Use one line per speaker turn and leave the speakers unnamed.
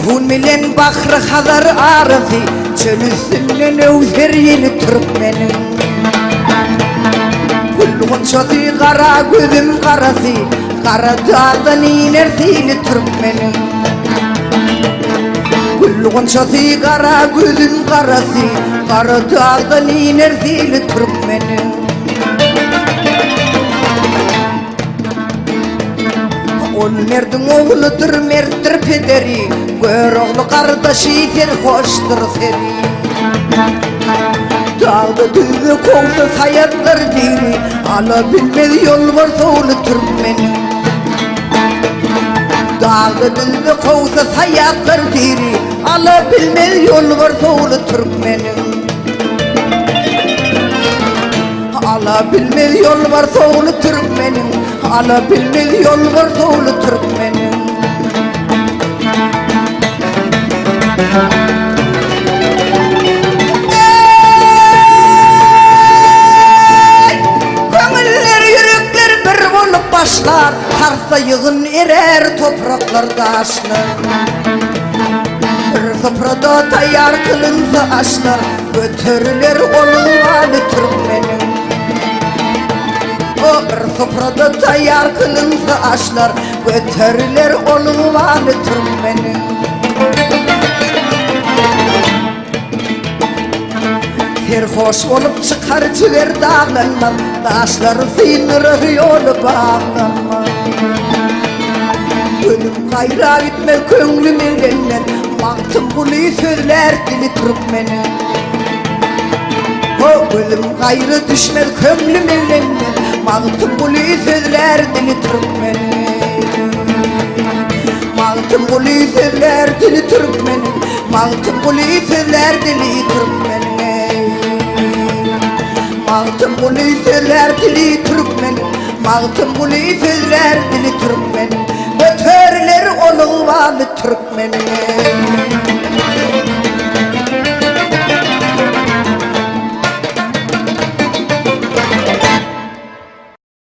Ceyhun bilen Bahrı Hazar arası, çöl üstünden özer yeni Türkmenin. Kulluğun çozu kara gözüm karası, kara dağdan iner seni Türkmenin. Kulluğun çozu kara gözüm karası, kara dağdan iner seni Türkmenin. Ol merdin oğludur, merttir pederi, gör oğlu kardeşi ser hoştur seri. Dağda düzü kovdu sayatlar diri, ala bilmez yol var soğlu Türkmenin. Dağda düzü kovdu sayatlar diri, ala bilmez yol var soğlu Türkmenin. Ala bilmez yol var soğlu Türkmenin, ala bilmez yol var soğlu Türkmenin. Gönüller yürekler bir bolup başlar, tarsa yığın erer topraklarda açlar. Bir sofrada tayar kılınsa açlar, götürülür olmalı Türkmenin. Bir sofrada tayar kılınsa aşlar, götürülür olmalı Türkmenin. Serhoş olup çıkar ciğer dağlanmaz, taşları sıyınır yolu bağlanmaz. Ölüm gayra gitmez, köngülüm eğlenmez, baktım kulu sözler dili Türkmenin. Ölüm gayrı düşmez, kömlüm evlenmez, mağtım kulu sözler dili Türkmenin. Mağtım kulu sözler dili Türkmenin, mağtım kulu sözler dili Türkmenin. Mağtım kulu sözler dili Türkmenin, mağtım kulu sözler dili Türkmenin. Götürler olmalı Türkmenin.